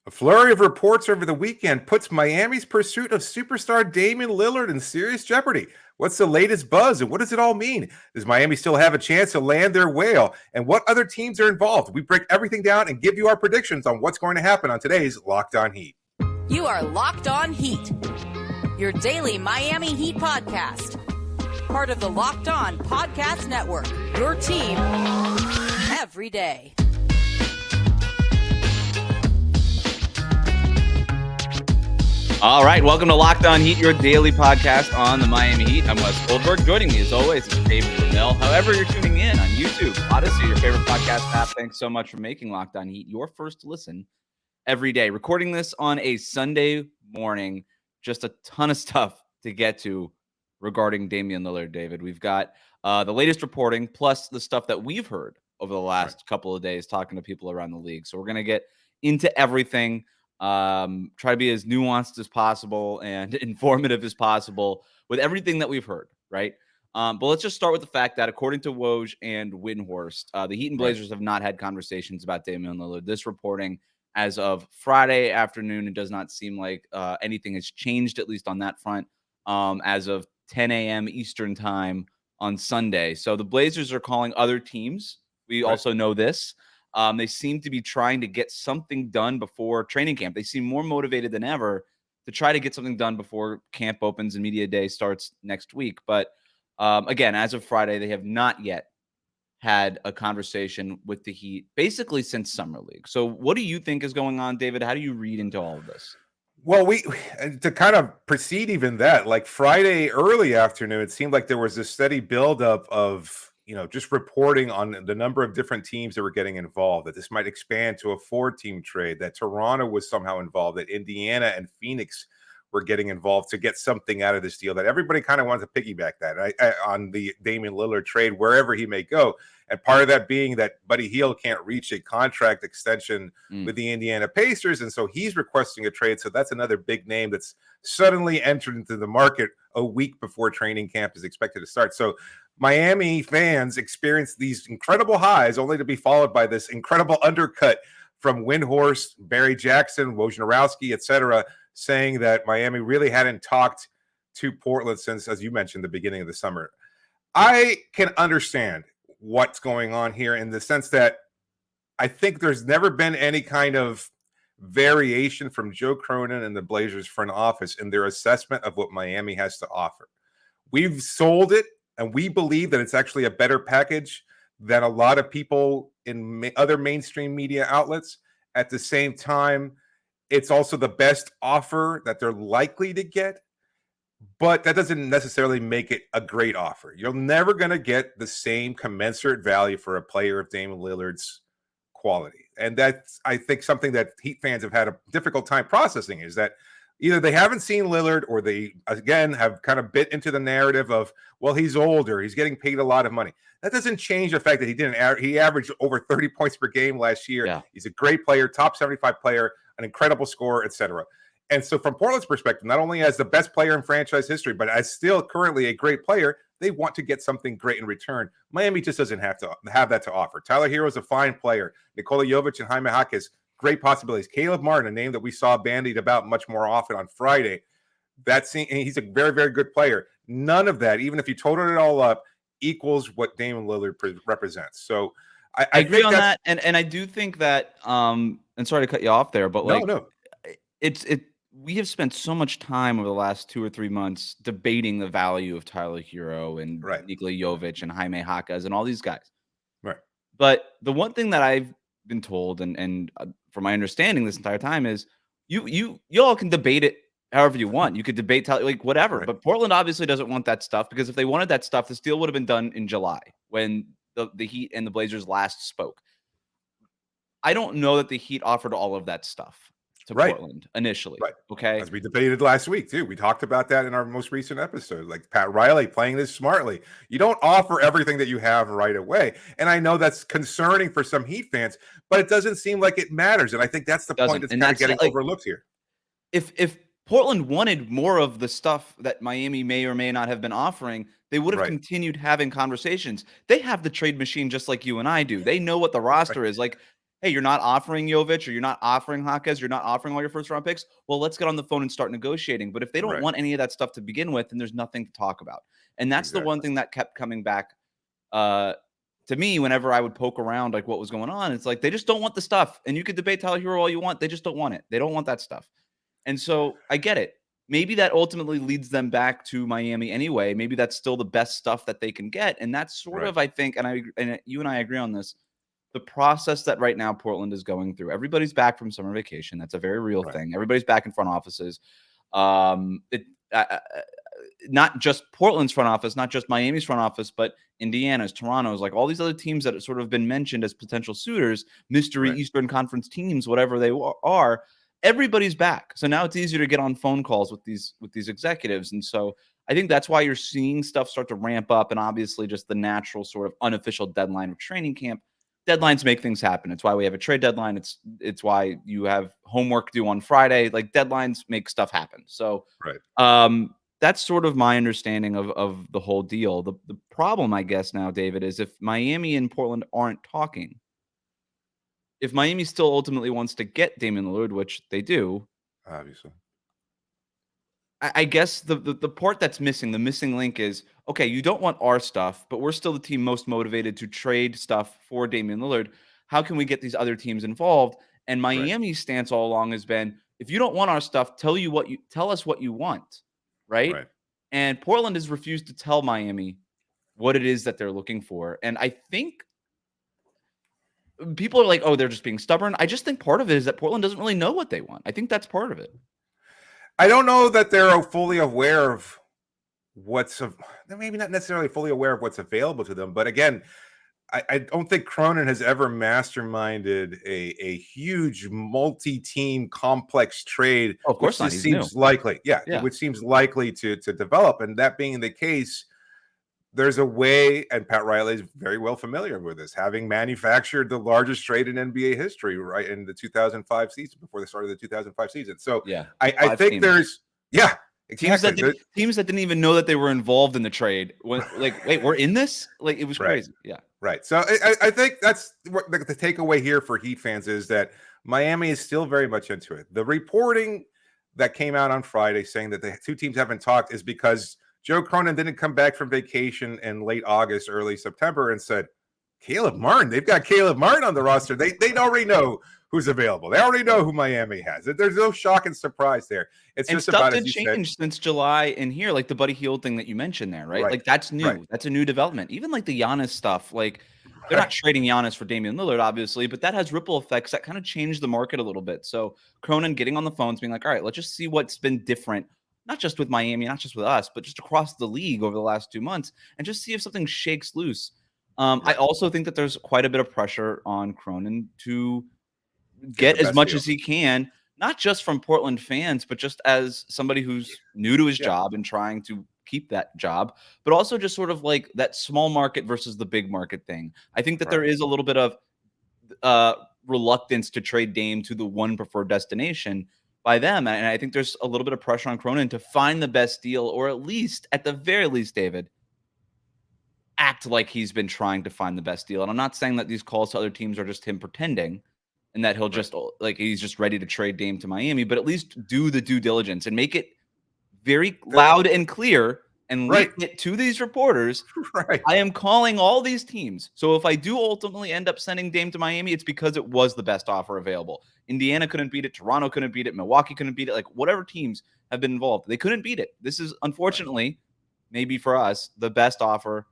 A flurry of reports over the weekend puts Miami's pursuit of superstar Damian Lillard in serious jeopardy. What's the latest buzz and what does it all mean? Does Miami still have a chance to land their whale? And what other teams are involved? We break everything down and give you our predictions on what's going to happen on today's Locked On Heat. You are Locked On Heat, your daily Miami Heat podcast. Part of the Locked On Podcast Network, your team every day. All right, welcome to Locked On Heat, your daily podcast on the Miami Heat. I'm Wes Goldberg. Joining me, as always, is David Ramil. However you're tuning in on YouTube, Odyssey, your favorite podcast app, thanks so much for making Locked On Heat your first listen every day. Recording this on a Sunday morning, just a ton of stuff to get to regarding Damian Lillard, David. We've got the latest reporting, plus the stuff that we've heard over the last couple of days talking to people around the league. So we're going to get into everything. Try to be as nuanced as possible and informative as possible with everything that we've heard, right? But let's just start with the fact that according to Woj and Windhorst, the Heat and Blazers have not had conversations about Damian Lillard. This reporting as of Friday afternoon, it does not seem like anything has changed, at least on that front, as of 10 a.m. Eastern time on Sunday. So the Blazers are calling other teams. We also know this. They seem to be trying to get something done before training camp. They seem more motivated than ever to try to get something done before camp opens and media day starts next week. But again, as of Friday, they have not yet had a conversation with the Heat basically since Summer League. So what do you think is going on, David? How do you read into all of this? Well, to kind of precede even that, like Friday early afternoon, it seemed like there was a steady buildup of just reporting on the number of different teams that were getting involved, that this might expand to a 4-team trade, that Toronto was somehow involved, that Indiana and Phoenix were getting involved to get something out of this deal, that everybody kind of wanted to piggyback that on the Damian Lillard trade, wherever he may go. And part of that being that Buddy Hield can't reach a contract extension with the Indiana Pacers. And so he's requesting a trade. So that's another big name that's suddenly entered into the market a week before training camp is expected to start. So Miami fans experience these incredible highs only to be followed by this incredible undercut from Windhorst, Barry Jackson, Wojnarowski, et cetera, saying that Miami really hadn't talked to Portland since, as you mentioned, the beginning of the summer. I can understand what's going on here in the sense that I think there's never been any kind of variation from Joe Cronin and the Blazers front office in their assessment of what Miami has to offer. We've sold it, and we believe that it's actually a better package than a lot of people in other mainstream media outlets. At the same time, it's also the best offer that they're likely to get, but that doesn't necessarily make it a great offer. You're never going to get the same commensurate value for a player of Damian Lillard's quality. And that's, I think, something that Heat fans have had a difficult time processing, is that either they haven't seen Lillard or they, again, have kind of bit into the narrative of, well, he's older, he's getting paid a lot of money. That doesn't change the fact that he averaged over 30 points per game last year. Yeah. He's a great player, top 75 player, an incredible scorer, etc. And so from Portland's perspective, not only as the best player in franchise history, but as still currently a great player, they want to get something great in return. Miami just doesn't have that to offer. Tyler Herro is a fine player. Nikola Jovic and Jaime Jaquez, great possibilities. Caleb Martin, a name that we saw bandied about much more often on Friday. He's a very, very good player. None of that, even if you total it all up, equals what Damian Lillard represents. So I agree on that. And I do think that, and sorry to cut you off there, but no. We have spent so much time over the last 2 or 3 months debating the value of Tyler Herro and Nikola Jovic and Jaime Jaquez and all these guys. Right. But the one thing that I've been told, and from my understanding this entire time, is you all can debate it however you want. You could debate whatever. Right. But Portland obviously doesn't want that stuff, because if they wanted that stuff, this deal would have been done in July when the Heat and the Blazers last spoke. I don't know that the Heat offered all of that stuff to Portland initially. Right. Okay. As we debated last week too. We talked about that in our most recent episode. Like Pat Riley playing this smartly. You don't offer everything that you have right away. And I know that's concerning for some Heat fans, but it doesn't seem like it matters. And I think that's the point that's kind of getting overlooked here. If Portland wanted more of the stuff that Miami may or may not have been offering, they would have continued having conversations. They have the trade machine just like you and I do. They know what the roster is. Like, hey, you're not offering Jovic or you're not offering Jaquez, you're not offering all your first round picks. Well, let's get on the phone and start negotiating. But if they don't Right. want any of that stuff to begin with, then there's nothing to talk about. And that's the one Exactly. thing that kept coming back to me whenever I would poke around like what was going on. It's like they just don't want the stuff. And you could debate Tyler Hero all you want. They just don't want it. They don't want that stuff. And so I get it. Maybe that ultimately leads them back to Miami anyway. Maybe that's still the best stuff that they can get. And that's sort Right. of, I think, and you and I agree on this, the process that right now Portland is going through. Everybody's back from summer vacation. That's a very real Right. thing. Everybody's back in front offices. Not just Portland's front office, not just Miami's front office, but Indiana's, Toronto's, like all these other teams that have sort of been mentioned as potential suitors, mystery Right. Eastern Conference teams, whatever they are. Everybody's back. So now it's easier to get on phone calls with these executives. And so I think that's why you're seeing stuff start to ramp up. And obviously just the natural sort of unofficial deadline of training camp. Deadlines make things happen. It's why we have a trade deadline. It's why you have homework due on Friday. Like deadlines make stuff happen. So Right. that's sort of my understanding of the whole deal. The problem, I guess, now, David, is if Miami and Portland aren't talking, if Miami still ultimately wants to get Damian Lillard, which they do, Obviously. I guess the part that's missing, the missing link is, okay, you don't want our stuff, but we're still the team most motivated to trade stuff for Damian Lillard. How can we get these other teams involved? And Right. Miami's stance all along has been, if you don't want our stuff, tell us what you want, right? Right. And Portland has refused to tell Miami what it is that they're looking for. And I think people are like, oh, they're just being stubborn. I just think part of it is that Portland doesn't really know what they want. I think that's part of it. I don't know that they're fully aware of they're maybe not necessarily fully aware of what's available to them. But again, I don't think Cronin has ever masterminded a huge multi-team complex trade, Oh, of which course not. just He's seems new. likely. Yeah, Yeah. which seems likely to develop. And that being the case, there's a way, and Pat Riley is very well familiar with this, having manufactured the largest trade in NBA history, right in the 2005 season, before the start of the 2005 season. So Yeah. I 5 think teams. there's Teams exactly. that didn't even know that they were involved in the trade. Like, wait, we're in this? Like, it was Right. crazy. Yeah. Right. So I think that's what the takeaway here for Heat fans is that Miami is still very much into it. The reporting that came out on Friday saying that the two teams haven't talked is because Joe Cronin didn't come back from vacation in late August, early September and said, Caleb Martin, they've got Caleb Martin on the roster. They already know who's available. They already know who Miami has. There's no shock and surprise there. It's And just stuff about, did as you change said. since July in here, like the Buddy Hield thing that you mentioned there, right? Right. Like that's new. Right. That's a new development. Even like the Giannis stuff, like they're not trading Giannis for Damian Lillard, obviously, but that has ripple effects that kind of change the market a little bit. So Cronin getting on the phones, being like, all right, let's just see what's been different, not just with Miami, not just with us, but just across the league over the last 2 months, and just see if something shakes loose. I also think that there's quite a bit of pressure on Cronin to get as much as he can, not just from Portland fans, but just as somebody who's new to his job and trying to keep that job, but also just sort of like that small market versus the big market thing. I think that there is a little bit of reluctance to trade Dame to the one preferred destination by them. And I think there's a little bit of pressure on Cronin to find the best deal, or at least, at the very least, David, act like he's been trying to find the best deal. And I'm not saying that these calls to other teams are just him pretending and that he'll just like he's just ready to trade Dame to Miami, but at least do the due diligence and make it very loud and clear and leak it to these reporters. I am calling all these teams. So if I do ultimately end up sending Dame to Miami, it's because it was the best offer available. Indiana couldn't beat it. Toronto couldn't beat it. Milwaukee couldn't beat it. Like whatever teams have been involved, they couldn't beat it. This is unfortunately, maybe for us, the best offer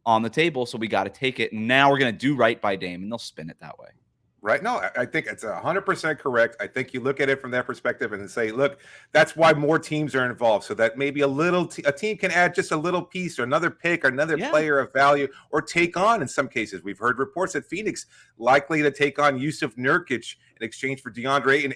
on the table. So we got to take it. And now we're going to do right by Dame, and they'll spin it that way. Right. No, I think it's 100% correct. I think you look at it from that perspective and say, look, that's why more teams are involved. So that maybe a team can add just a little piece or another pick or another player of value, or take on, in some cases, we've heard reports that Phoenix likely to take on Yusuf Nurkic in exchange for DeAndre. And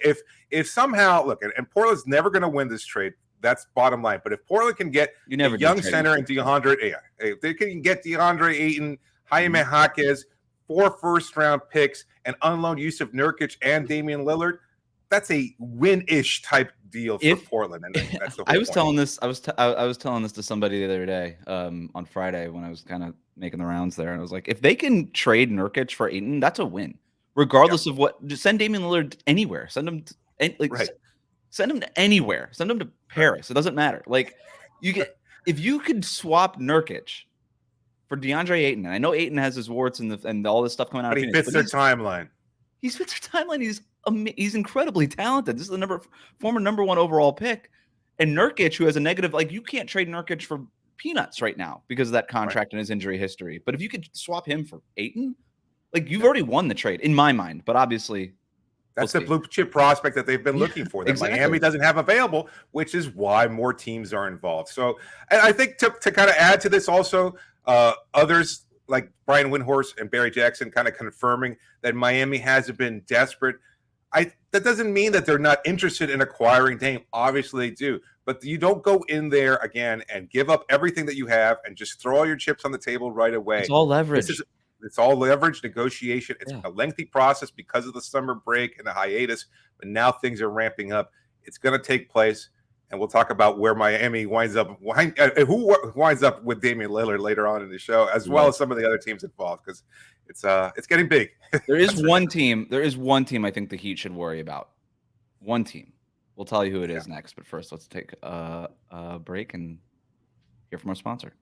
if somehow, look, and Portland's never going to win this trade. That's bottom line. But if Portland can get a young center and DeAndre, if they can get DeAndre Ayton, Jaime Jaquez, 4 first-round picks, and unload Yusuf Nurkic and Damian Lillard, that's a win-ish type deal for Portland. And that's the whole I was point. telling this. I was telling this to somebody the other day on Friday when I was kind of making the rounds there, and I was like, if they can trade Nurkic for Ayton, that's a win. regardless of what. Just send Damian Lillard anywhere. Send him send him to anywhere. Send him to Paris. It doesn't matter. Like if you could swap Nurkic for DeAndre Ayton, and I know Ayton has his warts and all this stuff coming out. But he fits their timeline. He fits their timeline. He's incredibly talented. This is the former number 1 overall pick, and Nurkic, who has a negative, like you can't trade Nurkic for peanuts right now because of that contract and his injury history. But if you could swap him for Ayton, like you've already won the trade in my mind. But obviously, that's the blue chip prospect that they've been looking for that exactly. Miami doesn't have available, which is why more teams are involved. So, and I think to kind of add to this also, others like Brian Windhorst and Barry Jackson kind of confirming that Miami hasn't been desperate. That doesn't mean that they're not interested in acquiring Dame. Obviously they do. But you don't go in there again and give up everything that you have and just throw all your chips on the table right away. It's all leverage. It's all leverage, negotiation. It's a lengthy process because of the summer break and the hiatus. But now things are ramping up. It's going to take place. And we'll talk about where Miami winds up, who winds up with Damian Lillard later on in the show, as well as some of the other teams involved, because it's getting big. There is one team. There is one team I think the Heat should worry about. One team. We'll tell you who it is next. But first, let's take a break and hear from our sponsor.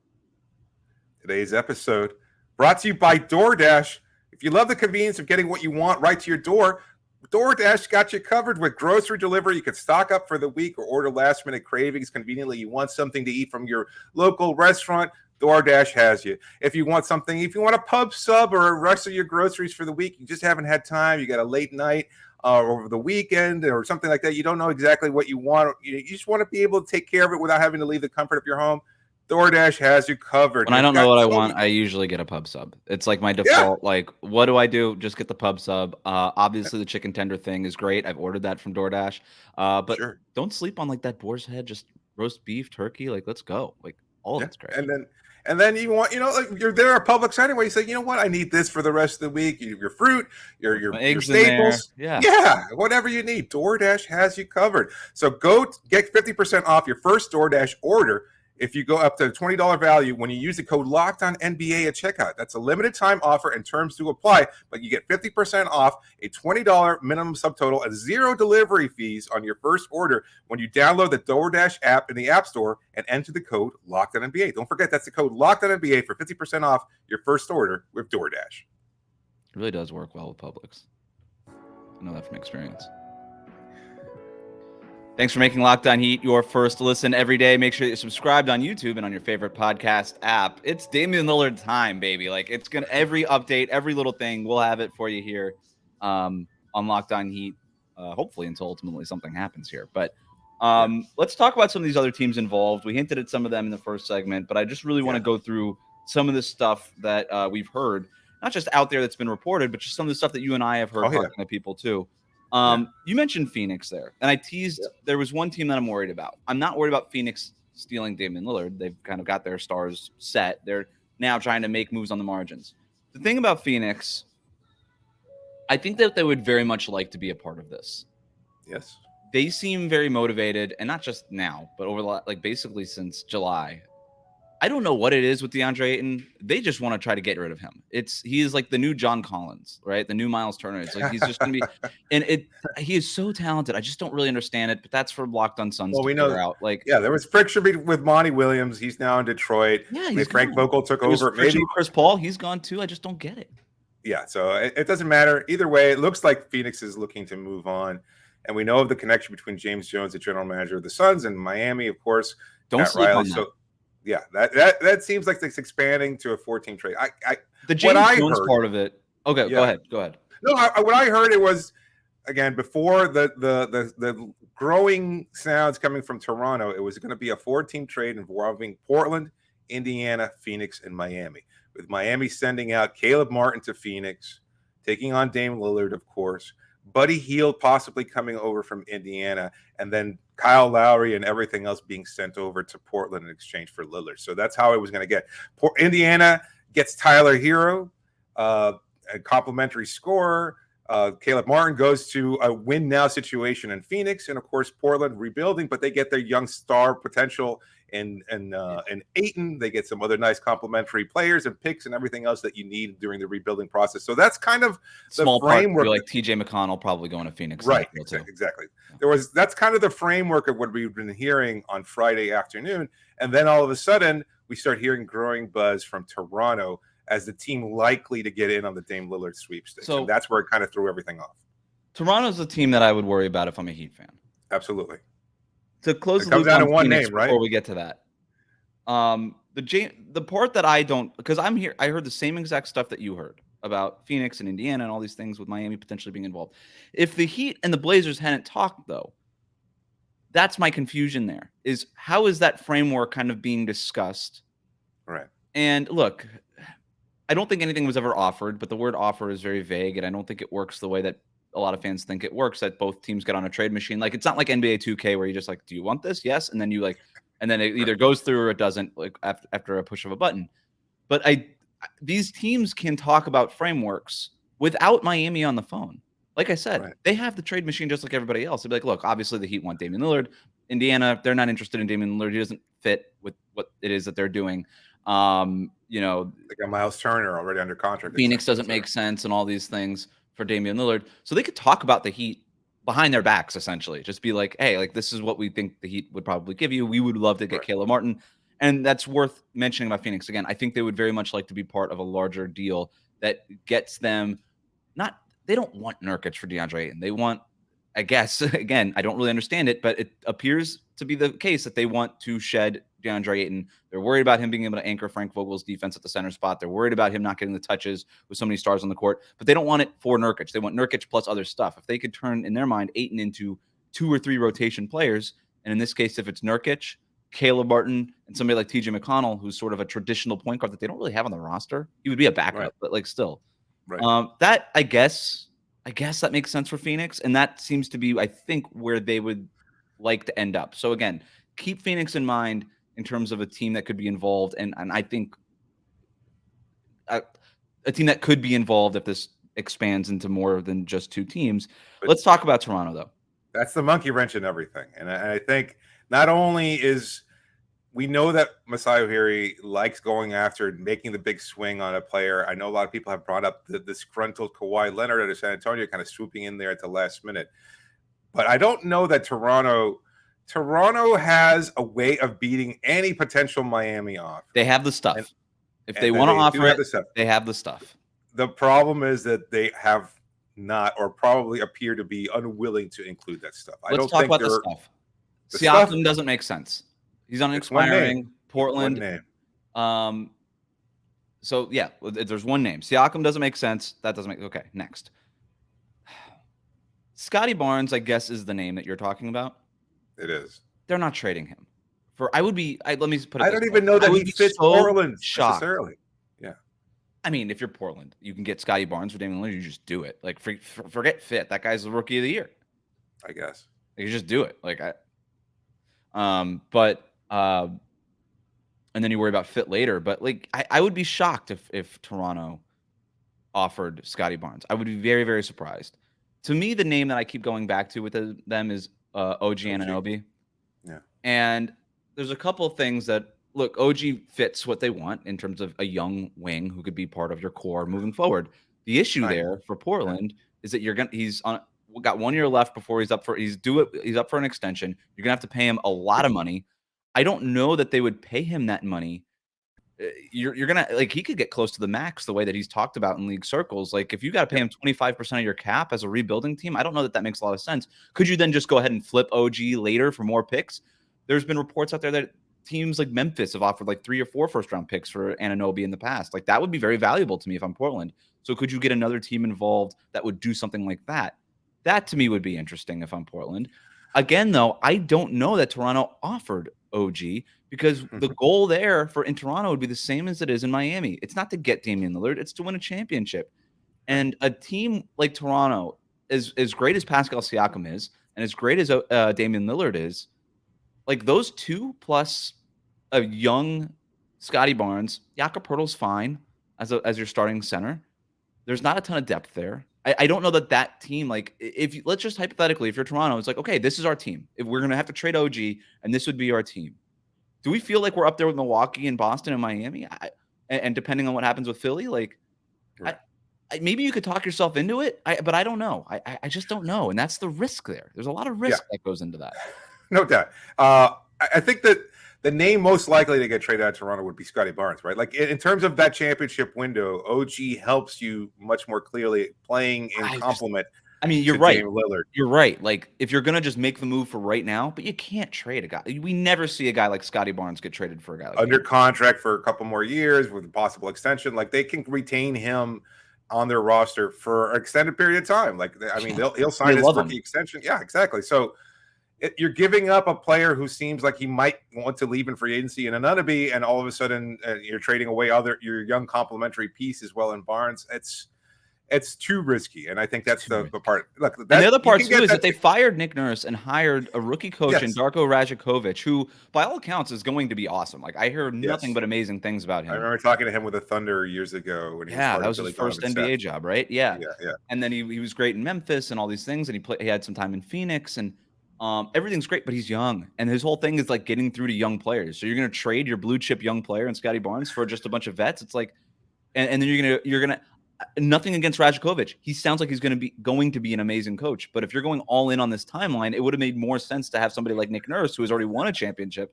Today's episode brought to you by DoorDash. If you love the convenience of getting what you want right to your door, DoorDash got you covered with grocery delivery. You can stock up for the week or order last-minute cravings conveniently. You want something to eat from your local restaurant, DoorDash has you. If you want a pub sub or a rest of your groceries for the week, you just haven't had time, you got a late night over the weekend or something like that, you don't know exactly what you want, you just want to be able to take care of it without having to leave the comfort of your home, DoorDash has you covered. When I don't know what I want, I usually get a pub sub. It's like my default. Like, what do I do? Just get the pub sub. Obviously, the chicken tender thing is great. I've ordered that from DoorDash. But don't sleep on like that boar's head. Just roast beef, turkey. Like, let's go. Like, all of it's great. And then you want, like you're there at Publix anyway. You say, you know what? I need this for the rest of the week. Your fruit, your staples. Yeah, whatever you need. DoorDash has you covered. So go get 50% off your first DoorDash order if you go up to $20 value when you use the code LOCKEDONNBA at checkout. That's a limited time offer and terms do apply, but you get 50% off, a $20 minimum subtotal, and 0 delivery fees on your first order when you download the DoorDash app in the App Store and enter the code LOCKEDONNBA. Don't forget, that's the code LOCKEDONNBA for 50% off your first order with DoorDash. It really does work well with Publix. I know that from experience. Thanks for making Locked On Heat your first listen every day. Make sure that you're subscribed on YouTube and on your favorite podcast app. It's Damian Lillard time, baby. Like, it's gonna, every update, every little thing, we'll have it for you here on Locked On Heat. Hopefully, until ultimately something happens here. But let's talk about some of these other teams involved. We hinted at some of them in the first segment, but I just really want to go through some of the stuff that we've heard, not just out there that's been reported, but just some of the stuff that you and I have heard talking to people too. You mentioned Phoenix there, and I teased there was one team that I'm worried about. I'm not worried about Phoenix stealing Damian Lillard. They've kind of got their stars set. They're now trying to make moves on the margins. The thing about Phoenix, I think that they would very much like to be a part of this. Yes. They seem very motivated, and not just now, but over basically since July. I don't know what it is with DeAndre Ayton. They just want to try to get rid of him. He is like the new John Collins, right? The new Miles Turner. It's like he's just going to be, and he is so talented. I just don't really understand it, but that's for Locked On Suns to figure out. There was friction with Monty Williams. He's now in Detroit. Yeah, Frank Vogel took over. Maybe Chris Paul. He's gone too. I just don't get it. Yeah, so it doesn't matter either way. It looks like Phoenix is looking to move on, and we know of the connection between James Jones, the general manager of the Suns, and Miami, of course. Don't sleep on that. So, yeah, that seems like it's expanding to a 14 trade. The James Jones part of it. Okay, go ahead. No, what I heard, it was, again, before the growing sounds coming from Toronto, it was going to be a 4-team trade involving Portland, Indiana, Phoenix, and Miami. With Miami sending out Caleb Martin to Phoenix, taking on Dame Lillard, of course, Buddy Hield possibly coming over from Indiana, and then Kyle Lowry and everything else being sent over to Portland in exchange for Lillard. So that's how it was going to get. Indiana gets Tyler Hero, a complimentary scorer, Caleb Martin goes to a win now situation in Phoenix, and of course Portland rebuilding, but they get their young star potential in Ayton. They get some other nice complementary players and picks and everything else that you need during the rebuilding process. So that's kind of the small framework. Part, like TJ McConnell probably going to Phoenix, right? Exactly. That's kind of the framework of what we've been hearing on Friday afternoon, and then all of a sudden we start hearing growing buzz from Toronto as the team likely to get in on the Dame Lillard sweepstakes. So and that's where it kind of threw everything off. Toronto's a team that I would worry about if I'm a Heat fan. Absolutely. To close the loop on one Phoenix name, right? Before we get to that, the part that I don't, because I'm here, I heard the same exact stuff that you heard about Phoenix and Indiana and all these things with Miami potentially being involved. If the Heat and the Blazers hadn't talked, though, that's my confusion there, is how is that framework kind of being discussed? Right. And look, I don't think anything was ever offered, but the word offer is very vague, and I don't think it works the way that a lot of fans think it works, that both teams get on a trade machine. Like, it's not like NBA 2K where you just like, do you want this? Yes. And then you like, and then it either goes through or it doesn't, like after a push of a button. But these teams can talk about frameworks without Miami on the phone. Like I said, They have the trade machine just like everybody else. They'd be like, look, obviously the Heat want Damian Lillard. Indiana, they're not interested in Damian Lillard. He doesn't fit with what it is that they're doing. They got Miles Turner already under contract. Phoenix doesn't make sense and all these things for Damian Lillard. So they could talk about the Heat behind their backs, essentially. Just be like, hey, like this is what we think the Heat would probably give you. We would love to get Caleb Martin. And that's worth mentioning about Phoenix. Again, I think they would very much like to be part of a larger deal that gets them they don't want Nurkic for DeAndre Ayton. They want, I guess, again, I don't really understand it, but it appears to be the case that they want to shed DeAndre Ayton. They're worried about him being able to anchor Frank Vogel's defense at the center spot. They're worried about him not getting the touches with so many stars on the court, but they don't want it for Nurkic. They want Nurkic plus other stuff. If they could turn, in their mind, Ayton into 2 or 3 rotation players, and in this case, if it's Nurkic, Caleb Martin, and somebody like TJ McConnell, who's sort of a traditional point guard that they don't really have on the roster, he would be a backup, but like still. Right. That I guess that makes sense for Phoenix, and that seems to be, I think, where they would like to end up. So again, keep Phoenix in mind in terms of a team that could be involved, and I think a team that could be involved if this expands into more than just 2 teams. But let's talk about Toronto, though. That's the monkey wrench in everything, and I think not only is we know that Masai Ujiri likes going after making the big swing on a player. I know a lot of people have brought up the disgruntled Kawhi Leonard out of San Antonio kind of swooping in there at the last minute. But I don't know that Toronto has a way of beating any potential Miami off. They have the stuff. If they want to offer it, they have the stuff. The problem is that they have not, or probably appear to be unwilling to include that stuff. Let's talk about the stuff. Siakam doesn't make sense. He's on expiring. Portland. So yeah, there's one name. Siakam doesn't make sense. That doesn't make okay. Next, Scotty Barnes, I guess, is the name that you're talking about. It is. They're not trading him for. Let me put it. I don't even know that he fits Portland necessarily. Yeah. I mean, if you're Portland, you can get Scotty Barnes for Damian Lillard. You just do it. Like forget fit. That guy's the rookie of the year. I guess you just do it. And then you worry about fit later. But like, I would be shocked if Toronto offered Scotty Barnes. I would be very, very surprised. To me, the name that I keep going back to with them is OG Anunoby. Yeah. And there's a couple of things that look, OG fits what they want in terms of a young wing who could be part of your core moving forward. The issue there for Portland is that he's got 1 year left before he's up for an extension. You're gonna have to pay him a lot of money. I don't know that they would pay him that money. You're gonna he could get close to the max the way that he's talked about in league circles. Like if you got to pay him 25% of your cap as a rebuilding team, I don't know that makes a lot of sense. Could you then just go ahead and flip OG later for more picks? There's been reports out there that teams like Memphis have offered like 3 or 4 first-round picks for Anunoby in the past. Like that would be very valuable to me if I'm Portland. So could you get another team involved that would do something like that? That to me would be interesting if I'm Portland. Again, though, I don't know that Toronto offered OG because the goal there in Toronto would be the same as it is in Miami. It's not to get Damian Lillard, it's to win a championship. And a team like Toronto, as great as Pascal Siakam is, and as great as Damian Lillard is, like those 2 plus a young Scotty Barnes, Jakob Poeltl's fine as your starting center. There's not a ton of depth there. I don't know that team, like, if let's just hypothetically, if you're Toronto, it's like, okay, this is our team. If we're going to have to trade OG, and this would be our team. Do we feel like we're up there with Milwaukee and Boston and Miami? And depending on what happens with Philly, like, Right. maybe you could talk yourself into it, but I don't know. I just don't know, and that's the risk there. There's a lot of risk that goes into that. No doubt. I think that the name most likely to get traded out of Toronto would be Scotty Barnes, right? Like in terms of that championship window, OG helps you much more clearly playing in complement. You're right. Damian Lillard. You're right. Like, if you're gonna just make the move for right now, but you can't trade a guy. We never see a guy like Scotty Barnes get traded for a guy like under contract for a couple more years with a possible extension. Like, they can retain him on their roster for an extended period of time. Like, I mean, he'll sign his rookie extension. Yeah, exactly. So you're giving up a player who seems like he might want to leave in free agency in Anunoby, and all of a sudden you're trading away your young complementary piece as well in Barnes. It's too risky, and I think that's the part. Look, and the other part too is that they fired Nick Nurse and hired a rookie coach in Darko Rajakovic, who, by all accounts, is going to be awesome. Like, I heard nothing but amazing things about him. I remember talking to him with the Thunder years ago. When he was that was his first NBA job, right? Yeah. And then he was great in Memphis and all these things, and he had some time in Phoenix, and everything's great, but he's young, and his whole thing is like getting through to young players. So you're going to trade your blue chip young player and Scotty Barnes for just a bunch of vets. It's like, and then you're gonna. Nothing against Rajakovic. He sounds like he's going to be an amazing coach. But if you're going all in on this timeline, it would have made more sense to have somebody like Nick Nurse, who has already won a championship,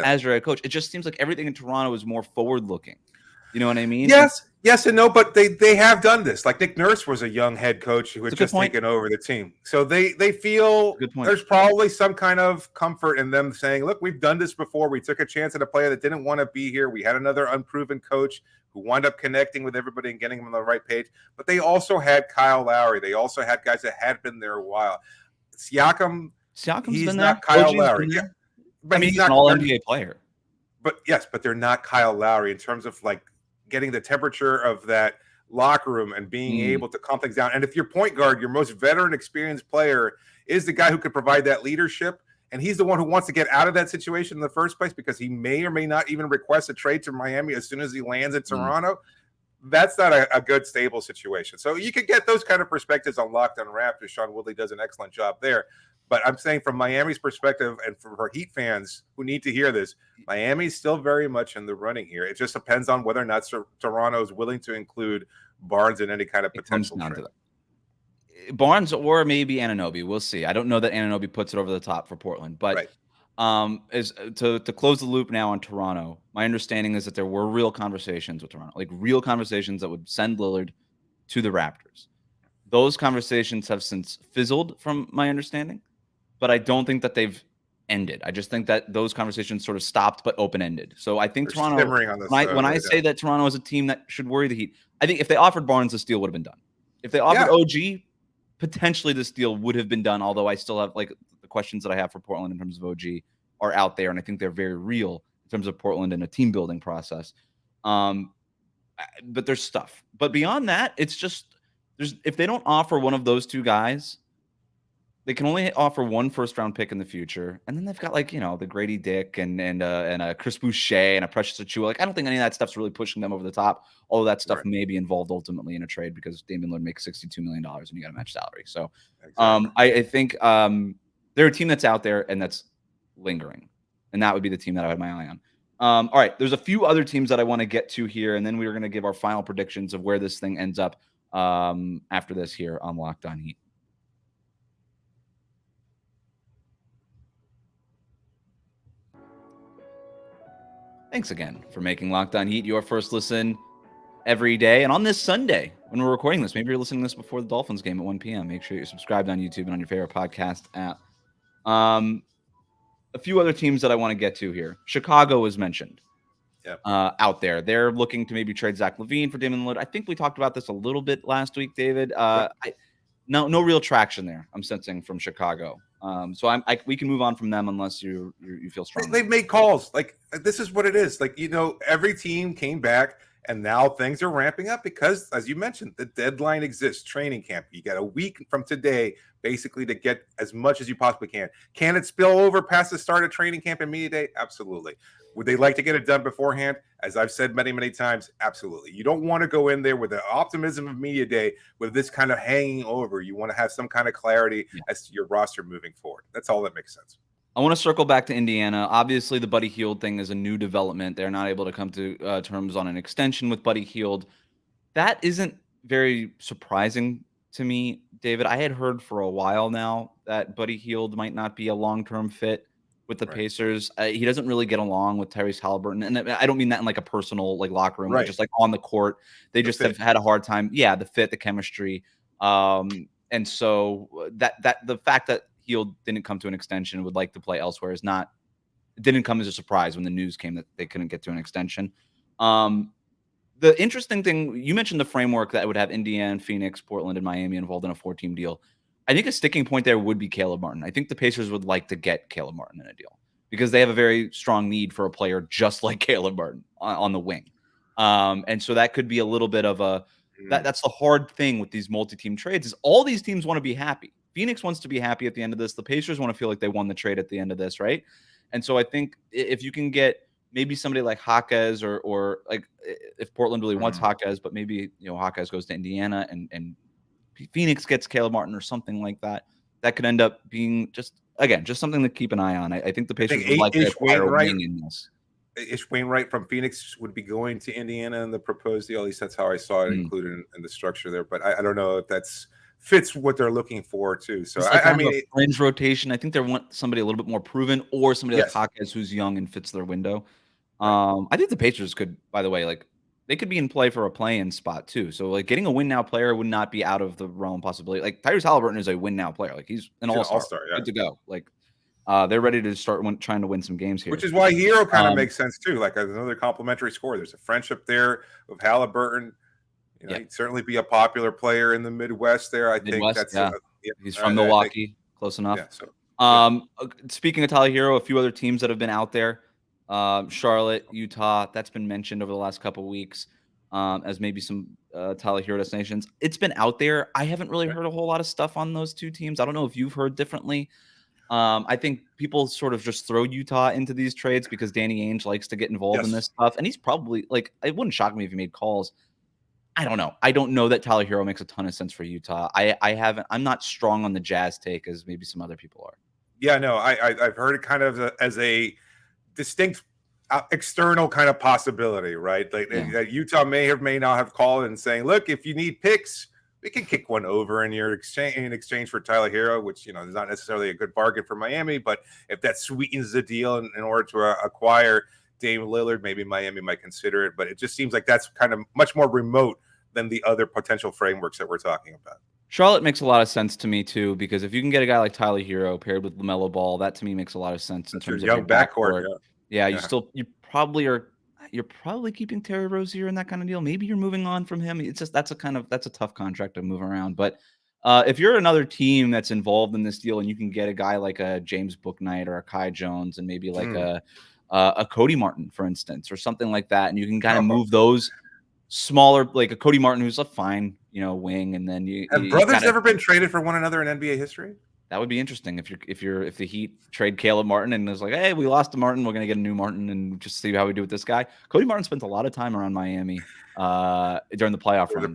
as your head coach. It just seems like everything in Toronto is more forward looking. You know what I mean? Yes and no, but they have done this. Like, Nick Nurse was a young head coach who had just taken over the team. So they feel there's probably some kind of comfort in them saying, look, we've done this before. We took a chance at a player that didn't want to be here. We had another unproven coach who wound up connecting with everybody and getting them on the right page. But they also had Kyle Lowry. They also had guys that had been there a while. Siakam's he's been not there. Kyle Lowry. Yeah. But he's an all-NBA player. But they're not Kyle Lowry in terms of like getting the temperature of that locker room and being able to calm things down. And if your point guard, your most veteran, experienced player, is the guy who could provide that leadership, and he's the one who wants to get out of that situation in the first place because he may or may not even request a trade to Miami as soon as he lands in Toronto, that's not a good, stable situation. So you could get those kind of perspectives on Locked On Raptors. Sean Woodley does an excellent job there. But I'm saying from Miami's perspective, and for our Heat fans who need to hear this, Miami's still very much in the running here. It just depends on whether or not Toronto is willing to include Barnes in any kind of potential trade. Barnes or maybe Anunoby. We'll see. I don't know that Anunoby puts it over the top for Portland. But to close the loop now on Toronto, my understanding is that there were real conversations with Toronto, like real conversations that would send Lillard to the Raptors. Those conversations have since fizzled from my understanding. But I don't think that they've ended. I just think that those conversations sort of stopped, but open-ended. So I think Toronto, when I say that Toronto is a team that should worry the Heat, I think if they offered Barnes, this deal would have been done. If they offered OG, potentially this deal would have been done, although I still have like the questions that I have for Portland in terms of OG are out there, and I think they're very real in terms of Portland and a team-building process. But there's stuff. But beyond that, it's just if they don't offer one of those two guys, they can only offer one first-round pick in the future, and then they've got the Grady Dick and a Chris Boucher and a Precious Achiuwa. Like, I don't think any of that stuff's really pushing them over the top. All of that stuff may be involved ultimately in a trade because Damian Lillard makes $62 million and you got to match salary. So, I think they're a team that's out there and that's lingering, and that would be the team that I had my eye on. All right, there's a few other teams that I want to get to here, and then we're going to give our final predictions of where this thing ends up after this here on Locked On Heat. Thanks again for making Locked On Heat your first listen every day. And on this Sunday, when we're recording this, maybe you're listening to this before the Dolphins game at 1 p.m. Make sure you're subscribed on YouTube and on your favorite podcast app. A few other teams that I want to get to here. Chicago was mentioned out there. They're looking to maybe trade Zach LaVine for Damian Lillard. I think we talked about this a little bit last week, David. No real traction there, I'm sensing, from Chicago. So we can move on from them unless you feel strong. They've made calls. Like, this is what it is. Like, every team came back And now things are ramping up because, as you mentioned, the deadline exists, training camp. You got a week from today, basically, to get as much as you possibly can. Can it spill over past the start of training camp and media day? Absolutely. Would they like to get it done beforehand? As I've said many, many times, absolutely. You don't want to go in there with the optimism of media day with this kind of hanging over. You want to have some kind of clarity as to your roster moving forward. That's all that makes sense. I want to circle back to Indiana. Obviously, the Buddy Hield thing is a new development. They're not able to come to terms on an extension with Buddy Hield. That isn't very surprising to me, David. I had heard for a while now that Buddy Hield might not be a long-term fit with the Pacers. He doesn't really get along with Tyrese Halliburton. And I don't mean that in like a personal like locker room, but just like on the court. They just have had a hard time. Yeah, the fit, the chemistry. And so that the fact that Hield didn't come to an extension, would like to play elsewhere, didn't come as a surprise when the news came that they couldn't get to an extension. The interesting thing, you mentioned the framework that would have Indiana, Phoenix, Portland, and Miami involved in a 4-team deal. I think a sticking point there would be Caleb Martin. I think the Pacers would like to get Caleb Martin in a deal because they have a very strong need for a player just like Caleb Martin on the wing. And so that could be a little bit of that's the hard thing with these multi-team trades is all these teams want to be happy. Phoenix wants to be happy at the end of this. The Pacers want to feel like they won the trade at the end of this, right? And so I think if you can get maybe somebody like Jaquez or like if Portland really wants Jaquez, but maybe Jaquez goes to Indiana and Phoenix gets Caleb Martin or something like that, that could end up being just something to keep an eye on. I think the Pacers would like to acquire a wing in this. Ish Wainwright from Phoenix would be going to Indiana in the proposed deal. At least that's how I saw it included in the structure there. But I don't know if that's fits what they're looking for too. So I mean, a fringe rotation. I think they want somebody a little bit more proven, or somebody like Jaquez who's young and fits their window. I think the Pacers could, by the way, like they could be in play for a play-in spot too. So like getting a win now player would not be out of the realm possibility. Like Tyrese Halliburton is a win now player. Like he's an all-star, good to go. Like they're ready to start trying to win some games here. Which is why Hero kind of makes sense too. Like another complimentary score. There's a friendship there with Halliburton. He'd certainly be a popular player in the Midwest there. I think that's he's from Milwaukee, close enough. Speaking of Tyler Hero, a few other teams that have been out there, Charlotte, Utah, that's been mentioned over the last couple of weeks as maybe some Tyler Hero destinations. It's been out there. I haven't really heard a whole lot of stuff on those two teams. I don't know if you've heard differently. I think people sort of just throw Utah into these trades because Danny Ainge likes to get involved in this stuff. And he's probably like, it wouldn't shock me if he made calls. I don't know. I don't know that Tyler Hero makes a ton of sense for Utah. I'm not strong on the Jazz take as maybe some other people are. Yeah, no, I've heard it kind of as a distinct external kind of possibility, right? Like that Utah may or may not have called and saying, look, if you need picks, we can kick one over in exchange for Tyler Hero, which, is not necessarily a good bargain for Miami. But if that sweetens the deal in order to acquire Damian Lillard, maybe Miami might consider it. But it just seems like that's kind of much more remote than the other potential frameworks that we're talking about. Charlotte makes a lot of sense to me too, because if you can get a guy like Tyler Hero paired with LaMelo Ball, that to me makes a lot of sense in terms of your backcourt. You're probably keeping Terry Rozier in that kind of deal. Maybe you're moving on from him. It's just that's a tough contract to move around. But if you're another team that's involved in this deal and you can get a guy like a James Bouknight or a Kai Jones and maybe like a Cody Martin, for instance, or something like that, and you can kind of move those smaller, like a Cody Martin who's a fine, wing, and then have brothers ever been traded for one another in NBA history? That would be interesting if the Heat trade Caleb Martin and it's like, hey, we lost to Martin, we're gonna get a new Martin and just see how we do with this guy. Cody Martin spent a lot of time around Miami during the playoff run. The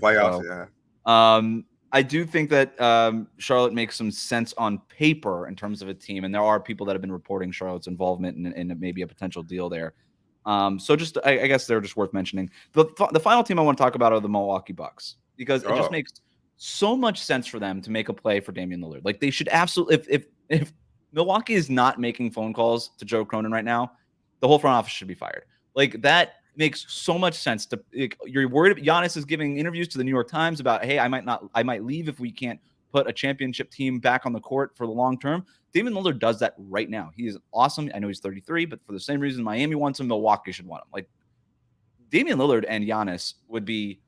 playoffs, I do think that Charlotte makes some sense on paper in terms of a team, and there are people that have been reporting Charlotte's involvement in maybe a potential deal there. So just I guess they're just worth mentioning. The final team I want to talk about are the Milwaukee Bucks because it just makes so much sense for them to make a play for Damian Lillard. Like they should absolutely, if Milwaukee is not making phone calls to Joe Cronin right now, the whole front office should be fired. Like that makes so much sense. You're worried. Giannis is giving interviews to the New York Times about, hey, I might leave if we can't put a championship team back on the court for the long term. Damian Lillard does that right now. He is awesome. I know he's 33, but for the same reason Miami wants him, Milwaukee should want him. Like Damian Lillard and Giannis would be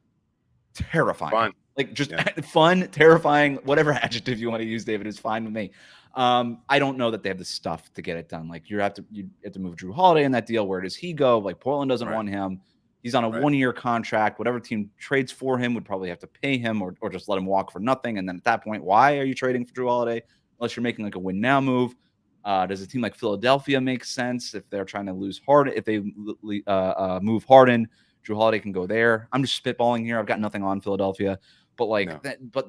terrifying. Fun. Like just fun, terrifying, whatever adjective you want to use, David, is fine with me. I don't know that they have the stuff to get it done. Like you have to move Drew Holiday in that deal. Where does he go? Like Portland doesn't want him. He's on a Right. 1-year contract. Whatever team trades for him would probably have to pay him or just let him walk for nothing. And then at that point, why are you trading for Drew Holiday unless you're making like a win now move? Does a team like Philadelphia make sense if they're trying to lose Harden? If they move Harden, Drew Holiday can go there. I'm just spitballing here. I've got nothing on Philadelphia, but No.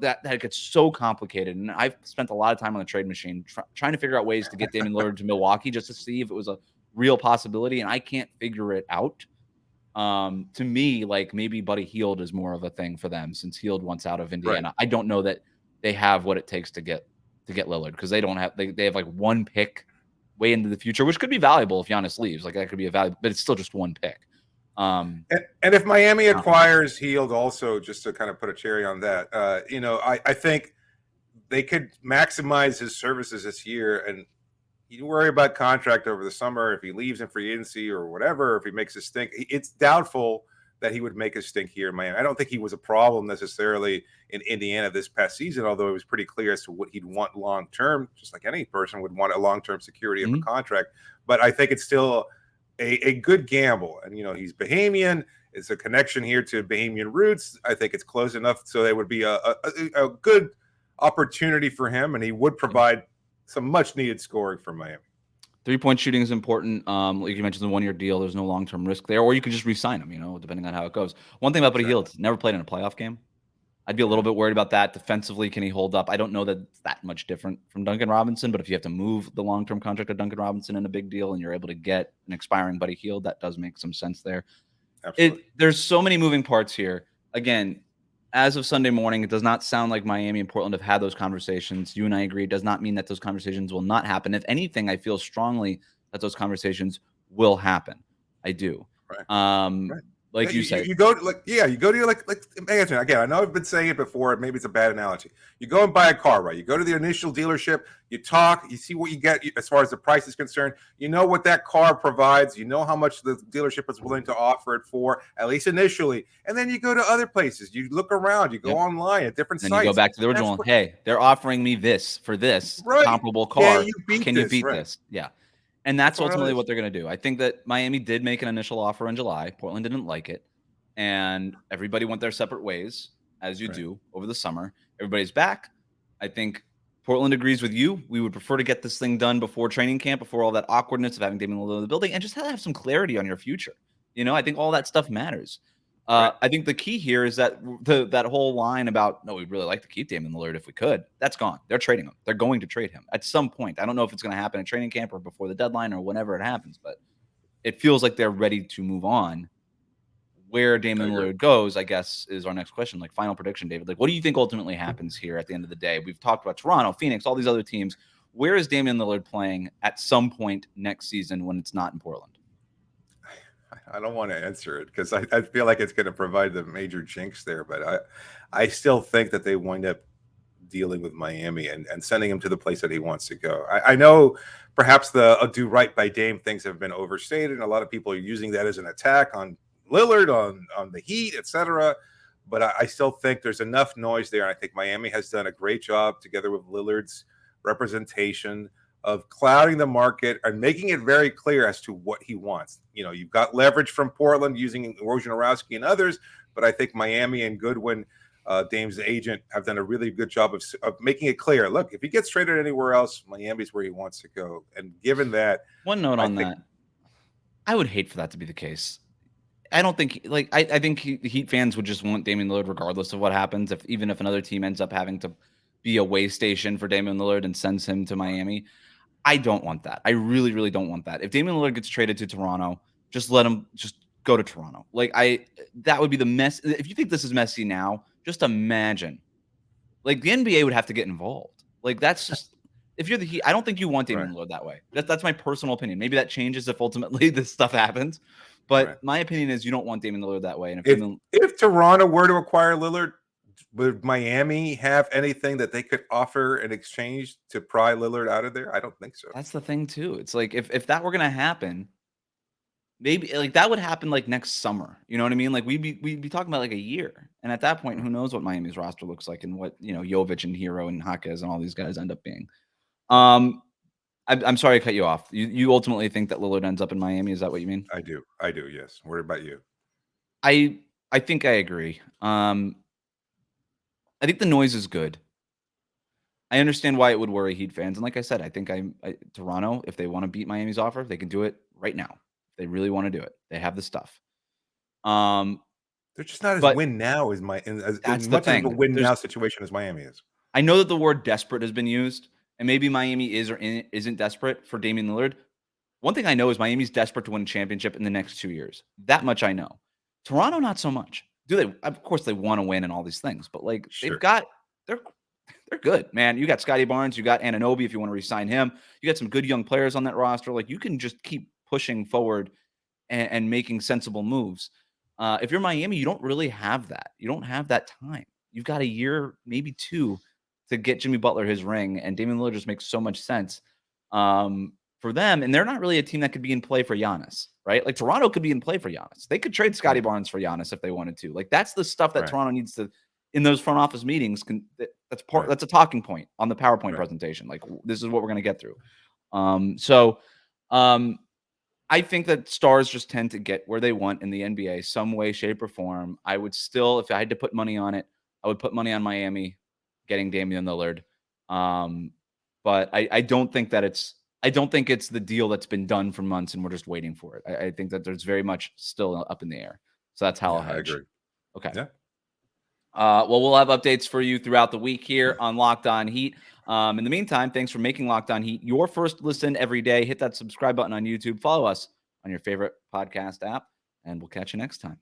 that gets so complicated. And I've spent a lot of time on the trade machine trying to figure out ways to get Damian Lillard to Milwaukee just to see if it was a real possibility, and I can't figure it out. To me, like maybe Buddy Hield is more of a thing for them since Hield wants out of Indiana. Right. I don't know that they have what it takes to get Lillard because they don't have they have like one pick way into the future, which could be valuable if Giannis leaves. Like that could be a valuable, but it's still just one pick. And if Miami acquires Hield also, just to kind of put a cherry on that, I think they could maximize his services this year, and you worry about contract over the summer if he leaves in free agency or whatever, if he makes a stink. It's doubtful that he would make a stink here in Miami. I don't think he was a problem necessarily in Indiana this past season, although it was pretty clear as to what he'd want long term, just like any person would want a long term security of a contract. But I think it's still a good gamble. And, he's Bahamian. It's a connection here to Bahamian roots. I think it's close enough so it would be a good opportunity for him, and he would provide some much needed scoring for Miami. 3-point shooting is important. Like you mentioned, the 1-year deal, there's no long-term risk there, or you could just re-sign him, depending on how it goes. One thing about Buddy Hield, never played in a playoff game. I'd be a little bit worried about that. Defensively, can he hold up? I don't know that it's that much different from Duncan Robinson, but if you have to move the long-term contract of Duncan Robinson in a big deal and you're able to get an expiring Buddy Hield, that does make some sense there. Absolutely. There's so many moving parts here. Again, as of Sunday morning, it does not sound like Miami and Portland have had those conversations. You and I agree. It does not mean that those conversations will not happen. If anything, I feel strongly that those conversations will happen. I do. Right. Right. Like you said, you go to your imagine again. I know I've been saying it before. Maybe it's a bad analogy. You go and buy a car, right? You go to the initial dealership. You talk. You see what you get as far as the price is concerned. You know what that car provides. You know how much the dealership is willing to offer it for, at least initially. And then you go to other places. You look around. You go online at different sites. Then you go back to the original. Hey, they're offering me this for this comparable car. Can you beat this? Yeah. And that's ultimately what they're going to do. I think that Miami did make an initial offer in July. Portland didn't like it. And everybody went their separate ways, as you do over the summer. Everybody's back. I think Portland agrees with you. We would prefer to get this thing done before training camp, before all that awkwardness of having Damian Lillard in the building, and just have some clarity on your future. I think all that stuff matters. I think the key here is that that whole line about, no, we'd really like to keep Damian Lillard if we could. That's gone. They're trading him. They're going to trade him at some point. I don't know if it's going to happen at training camp or before the deadline or whenever it happens, but it feels like they're ready to move on. Where Damian Lillard goes, I guess, is our next question. Like, final prediction, David. Like, what do you think ultimately happens here at the end of the day? We've talked about Toronto, Phoenix, all these other teams. Where is Damian Lillard playing at some point next season when it's not in Portland? I don't want to answer it because I feel like it's going to provide the major jinx there, but I still think that they wind up dealing with Miami and sending him to the place that he wants to go. I know perhaps the do right by Dame things have been overstated, and a lot of people are using that as an attack on Lillard, on the Heat, etc. But I still think there's enough noise there, and I think Miami has done a great job together with Lillard's representation of clouding the market and making it very clear as to what he wants. You've got leverage from Portland using Wojnarowski and others, but I think Miami and Goodwin, Dame's agent, have done a really good job of making it clear. Look, if he gets traded anywhere else, Miami's where he wants to go. And given that, one note on that, I would hate for that to be the case. I don't think I think Heat fans would just want Damian Lillard regardless of what happens. Even if another team ends up having to be a way station for Damian Lillard and sends him to Miami, I don't want that. I really, really don't want that. If Damian Lillard gets traded to Toronto, just let him just go to Toronto. That would be the mess. If you think this is messy now, just imagine. The NBA would have to get involved. That's just, if you're the Heat, I don't think you want Damian Lillard that way. That's my personal opinion. Maybe that changes if ultimately this stuff happens. But my opinion is you don't want Damian Lillard that way. And if Toronto were to acquire Lillard, would Miami have anything that they could offer in exchange to pry Lillard out of there? I don't think so. That's the thing too. It's like if that were going to happen, maybe that would happen next summer. You know what I mean? We'd be talking about a year. And at that point, who knows what Miami's roster looks like and what, Jovic and Hero and Jaquez and all these guys end up being. I'm sorry I cut you off. You ultimately think that Lillard ends up in Miami. Is that what you mean? I do. Yes. What about you? I think I agree. I think the noise is good. I understand why it would worry Heat fans, and like I said, I think Toronto, if they want to beat Miami's offer, they can do it right now. If they really want to do it, they have the stuff. They're just not as But win now as that's as the much as a thing. win now situation as Miami is. I know that the word desperate has been used, and maybe Miami is or isn't desperate for Damian Lillard. One thing I know is Miami's desperate to win a championship in the next 2 years. That much I know. Toronto, not so much. Do they? Of course, they want to win and all these things, but like Sure. they're good, man. You got Scotty Barnes, you got Anunoby if you want to re-sign him. You got some good young players on that roster. Like you can just keep pushing forward and making sensible moves. If you're Miami, you don't really have that. You don't have that time. You've got a year, maybe 2, to get Jimmy Butler his ring, and Damian Lillard just makes so much sense for them. And they're not really a team that could be in play for Giannis, right? Like Toronto could be in play for Giannis. They could trade Scotty Barnes for Giannis if they wanted to. Like that's the stuff that Toronto needs to, in those front office meetings. That's a talking point on the PowerPoint presentation. Like this is what we're going to get through. I think that stars just tend to get where they want in the NBA, some way, shape, or form. I would still, if I had to put money on it, I would put money on Miami getting Damian Lillard. But I don't think it's the deal that's been done for months and we're just waiting for it. I think that there's very much still up in the air. So that's how I'll hedge. I agree. Okay. Yeah. Well, we'll have updates for you throughout the week here on Locked On Heat. In the meantime, thanks for making Locked On Heat your first listen every day. Hit that subscribe button on YouTube. Follow us on your favorite podcast app, and we'll catch you next time.